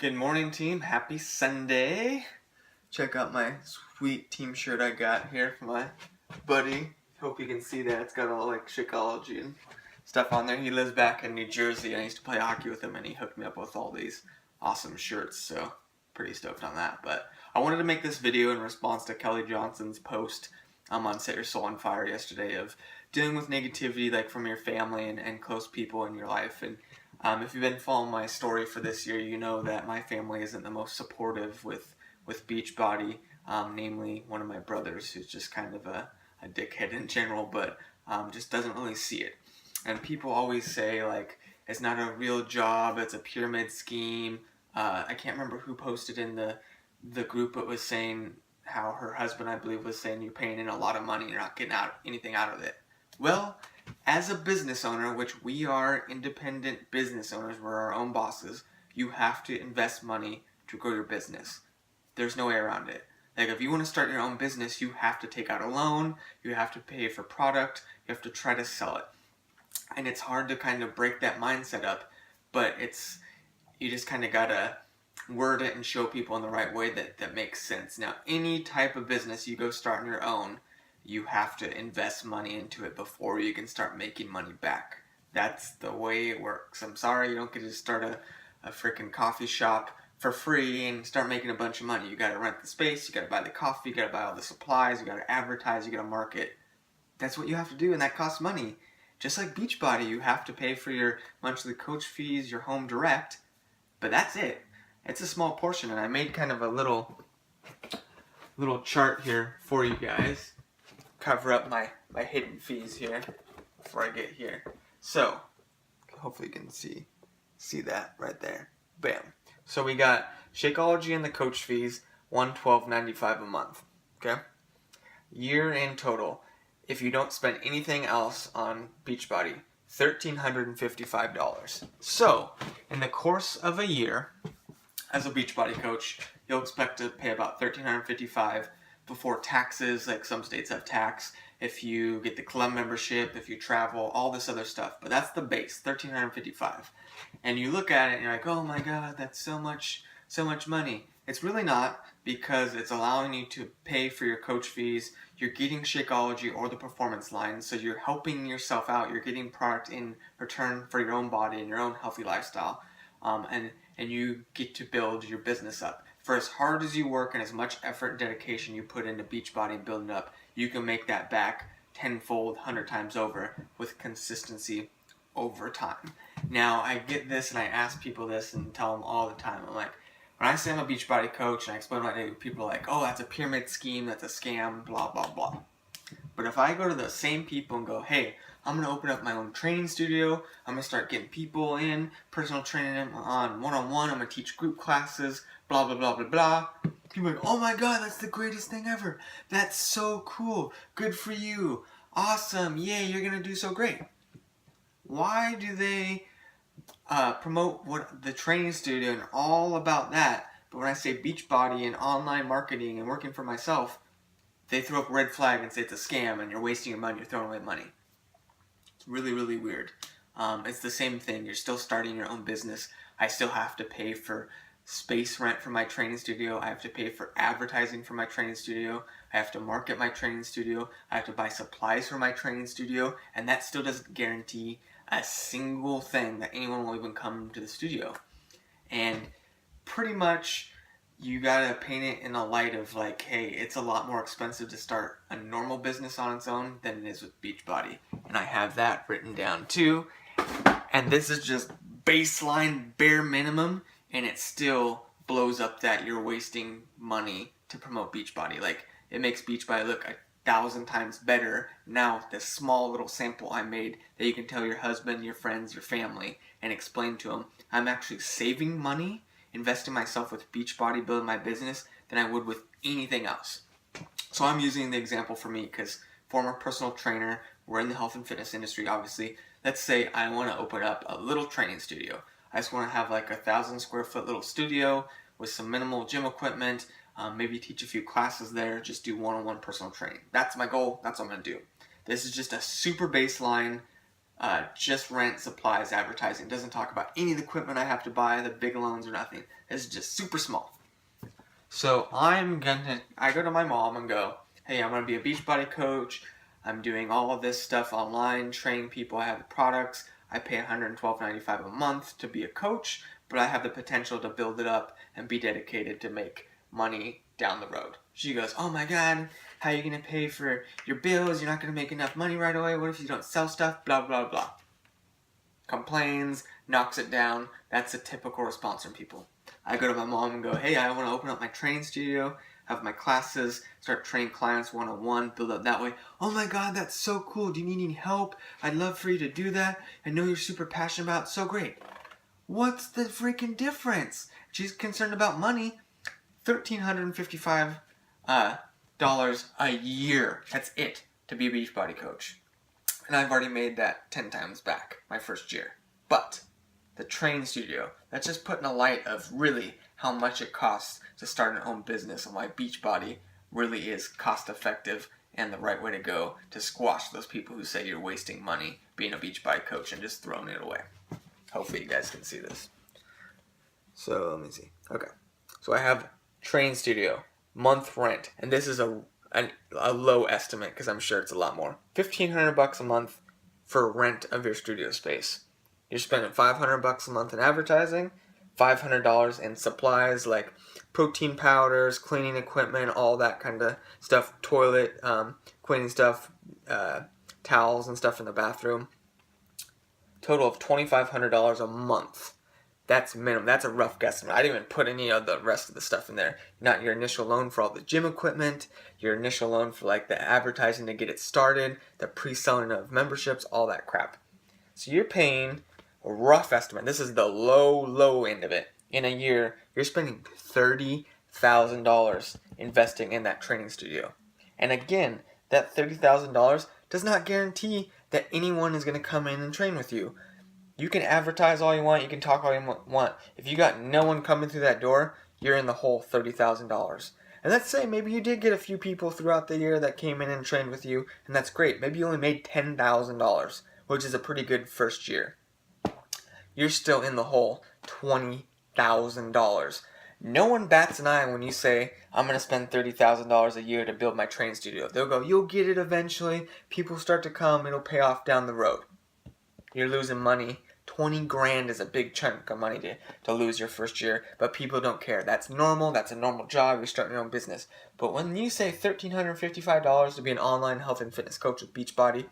Good morning, team. Happy Sunday. Check out my sweet team shirt I got here from my buddy. Hope you can see that. It's got all like Shakeology and stuff on there. He lives back in New Jersey, and I used to play hockey with him, and he hooked me up with all these awesome shirts, so pretty stoked on that. But I wanted to make this video in response to Kelly Johnson's post on Set Your Soul on Fire yesterday of dealing with negativity like from your family and close people in your life. And if you've been following my story for this year, you know that my family isn't the most supportive with Beachbody, namely one of my brothers who's just kind of a dickhead in general, but just doesn't really see it. And people always say, like, it's not a real job, it's a pyramid scheme. I can't remember who posted in the group, but was saying how her husband, I believe, was saying you're paying in a lot of money and you're not getting anything out of it. Well, as a business owner, which we are independent business owners, we're our own bosses, you have to invest money to grow your business. There's no way around it. Like, if you want to start your own business, you have to take out a loan, you have to pay for product, you have to try to sell it. And it's hard to kind of break that mindset up, but you just kind of gotta word it and show people in the right way that makes sense. Now, any type of business you go start on your own, you have to invest money into it before you can start making money back. That's the way it works. I'm sorry you don't get to start a freaking coffee shop for free and start making a bunch of money. You gotta rent the space, you gotta buy the coffee, you gotta buy all the supplies, you gotta advertise, you gotta market. That's what you have to do, and that costs money. Just like Beachbody, you have to pay for your monthly coach fees, your home direct, but that's it. It's a small portion, and I made kind of a little chart here for you guys. Cover up my hidden fees here before I get here. So, hopefully you can see that right there. Bam. So we got Shakeology and the coach fees, $112.95 a month. Okay? Year in total, if you don't spend anything else on Beachbody, $1,355. So, in the course of a year, as a Beachbody coach, you'll expect to pay about $1,355 before taxes. Like, some states have tax, if you get the club membership, if you travel, all this other stuff. But that's the base, $1,355. And you look at it and you're like, oh my God, that's so much money. It's really not, because it's allowing you to pay for your coach fees. You're getting Shakeology or the performance line, so you're helping yourself out. You're getting product in return for your own body and your own healthy lifestyle. And you get to build your business up. For as hard as you work and as much effort and dedication you put into Beachbody and building it up, you can make that back tenfold, 100 times over with consistency over time. Now, I get this and I ask people this and tell them all the time. I'm like, when I say I'm a Beachbody coach and I explain what I do, people are like, oh, that's a pyramid scheme, that's a scam, blah, blah, blah. But if I go to the same people and go, hey, I'm going to open up my own training studio, I'm going to start getting people in, personal training on one-on-one, I'm going to teach group classes, blah, blah, blah, blah, blah. People are like, oh my God, that's the greatest thing ever. That's so cool. Good for you. Awesome. Yay, you're going to do so great. Why do they promote what the training studio and all about that, but when I say Beachbody and online marketing and working for myself, they throw up a red flag and say it's a scam and you're wasting your money, you're throwing away money? It's really, really weird. It's the same thing. You're still starting your own business. I still have to pay for space rent for my training studio. I have to pay for advertising for my training studio. I have to market my training studio. I have to buy supplies for my training studio. And that still doesn't guarantee a single thing that anyone will even come to the studio. And pretty much you gotta paint it in a light of like, hey, it's a lot more expensive to start a normal business on its own than it is with Beachbody. And I have that written down too. And this is just baseline bare minimum, and it still blows up that you're wasting money to promote Beachbody. Like, it makes Beachbody look 1,000 times better now, this small little sample I made that you can tell your husband, your friends, your family, and explain to them, I'm actually saving money, investing myself with Beachbody, building my business, than I would with anything else. So I'm using the example for me because former personal trainer, we're in the health and fitness industry, obviously. Let's say I want to open up a little training studio. I just want to have like 1,000 square foot little studio with some minimal gym equipment, maybe teach a few classes there, just do one-on-one personal training. That's my goal. That's what I'm going to do. This is just a super baseline just rent, supplies, advertising. It doesn't talk about any of the equipment I have to buy, the big loans or nothing. It's just super small. So I go to my mom and go, hey, I'm gonna be a Beachbody coach. I'm doing all of this stuff online, training people. I have the products. I pay $112.95 a month to be a coach, but I have the potential to build it up and be dedicated to make money down the road. She goes, oh my God, how are you gonna pay for your bills? You're not gonna make enough money right away. What if you don't sell stuff? Blah, blah, blah. Complains, knocks it down. That's a typical response from people. I go to my mom and go, hey, I want to open up my training studio, have my classes, start training clients one-on-one, build up that way. Oh my God, that's so cool. Do you need any help? I'd love for you to do that. I know you're super passionate about it. So great. What's the freaking difference? She's concerned about money. $1,355 a year. That's it to be a Beachbody coach. And I've already made that 10 times back my first year. But the training studio, that's just putting a light of really how much it costs to start an own business and why Beachbody really is cost effective and the right way to go to squash those people who say you're wasting money being a Beachbody coach and just throwing it away. Hopefully you guys can see this. So let me see. Okay. So I have training studio, month rent, and this is a low estimate because I'm sure it's a lot more. $1,500 a month for rent of your studio space. You're spending $500 a month in advertising, $500 in supplies like protein powders, cleaning equipment, all that kind of stuff, toilet cleaning stuff, towels and stuff in the bathroom. Total of $2,500 a month. That's minimum. That's a rough guesstimate. I didn't even put any of the rest of the stuff in there. Not your initial loan for all the gym equipment, your initial loan for like the advertising to get it started, the pre-selling of memberships, all that crap. So you're paying a rough estimate. This is the low end of it. In a year, you're spending $30,000 investing in that training studio. And again, that $30,000 does not guarantee that anyone is going to come in and train with you. You can advertise all you want, you can talk all you want. If you got no one coming through that door, you're in the whole $30,000. And let's say maybe you did get a few people throughout the year that came in and trained with you, and that's great. Maybe you only made $10,000, which is a pretty good first year. You're still in the whole $20,000. No one bats an eye when you say, I'm going to spend $30,000 a year to build my training studio. They'll go, you'll get it eventually. People start to come. It'll pay off down the road. You're losing money. 20 grand is a big chunk of money to lose your first year, but people don't care. That's normal. That's a normal job. You're starting your own business. But when you say $1,355 to be an online health and fitness coach with Beachbody,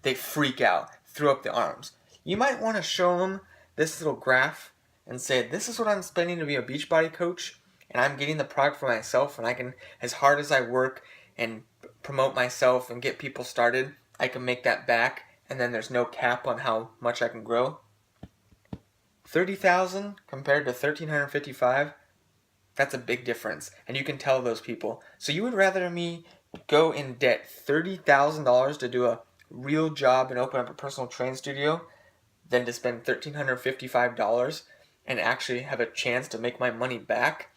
they freak out, throw up the arms. You might want to show them this little graph and say, this is what I'm spending to be a Beachbody coach, and I'm getting the product for myself, and I can, as hard as I work and promote myself and get people started, I can make that back, and then there's no cap on how much I can grow. $30,000 compared to $1,355, that's a big difference, and you can tell those people. So you would rather me go in debt $30,000 to do a real job and open up a personal training studio than to spend $1,355 and actually have a chance to make my money back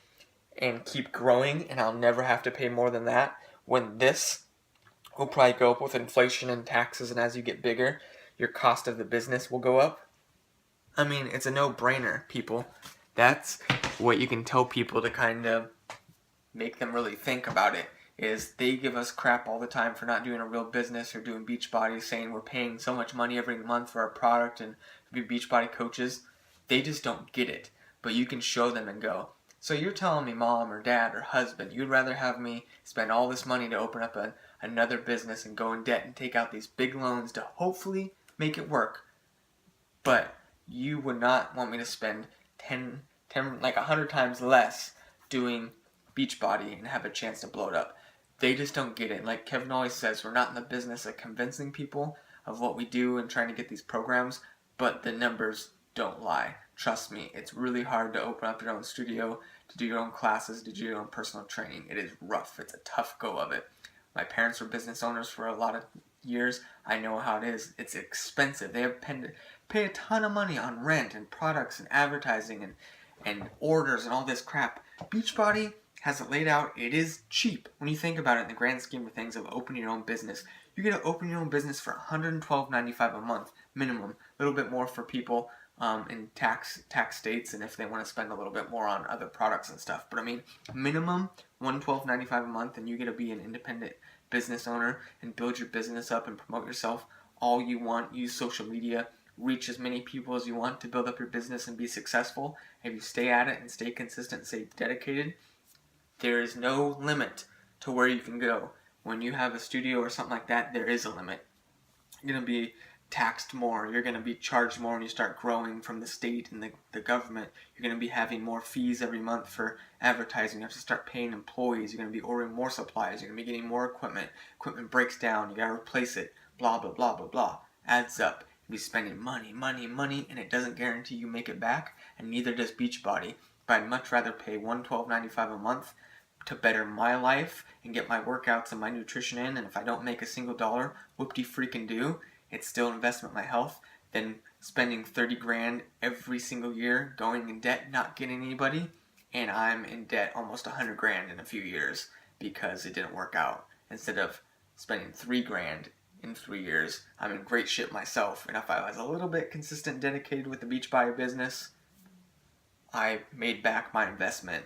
and keep growing, and I'll never have to pay more than that, when this will probably go up with inflation and taxes, and as you get bigger, your cost of the business will go up. I mean, it's a no-brainer, people. That's what you can tell people to kind of make them really think about it, is they give us crap all the time for not doing a real business or doing Beachbody, saying we're paying so much money every month for our product and to be Beachbody coaches. They just don't get it. But you can show them and go, so you're telling me, mom or dad or husband, you'd rather have me spend all this money to open up another business and go in debt and take out these big loans to hopefully make it work, but you would not want me to spend 100 times less doing Beachbody and have a chance to blow it up. They just don't get it. Like Kevin always says, we're not in the business of convincing people of what we do and trying to get these programs, but the numbers don't lie. Trust me, it's really hard to open up your own studio, to do your own classes, to do your own personal training. It is rough. It's a tough go of it. My parents were business owners for a lot of years. I know how it is. It's expensive. They have to pay a ton of money on rent and products and advertising and orders and all this crap. Beachbody has it laid out. It is cheap when you think about it in the grand scheme of things of opening your own business. You get to open your own business for $112.95 a month. minimum. A little bit more for people in tax states, and if they want to spend a little bit more on other products and stuff. But I mean, minimum $112.95 a month, and you get to be an independent business owner and build your business up and promote yourself all you want. Use social media, reach as many people as you want to build up your business and be successful. If you stay at it and stay consistent, stay dedicated, there is no limit to where you can go. When you have a studio or something like that, there is a limit. You're going to be taxed more. You're going to be charged more when you start growing from the state and the government. You're going to be having more fees every month for advertising. You have to start paying employees. You're going to be ordering more supplies. You're going to be getting more equipment. Equipment breaks down. You got to replace it. Blah, blah, blah, blah, blah. Adds up. You'll be spending money, money, money, and it doesn't guarantee you make it back, and neither does Beachbody. But I'd much rather pay $112.95 a month to better my life and get my workouts and my nutrition in, and if I don't make a single dollar, whoop-de-freaking do, it's still an investment in my health, than spending 30 grand every single year going in debt, not getting anybody, and I'm in debt almost 100 grand in a few years because it didn't work out. Instead of spending 3 grand in 3 years, I'm in great shape myself, and if I was a little bit consistent and dedicated with the Beachbody business, I made back my investment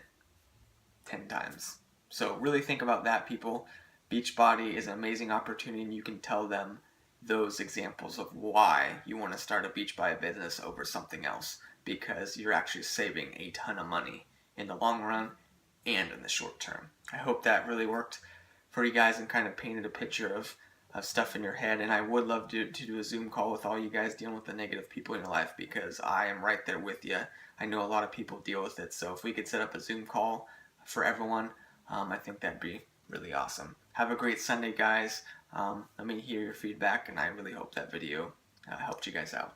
10 times. So really think about that, people. Beachbody is an amazing opportunity, and you can tell them those examples of why you want to start a Beachbody business over something else, because you're actually saving a ton of money in the long run and in the short term. I hope that really worked for you guys and kind of painted a picture of stuff in your head, and I would love to do a Zoom call with all you guys dealing with the negative people in your life, because I am right there with you. I know a lot of people deal with it, so if we could set up a Zoom call for everyone, I think that'd be really awesome. Have a great Sunday, guys. Let me hear your feedback, and I really hope that video helped you guys out.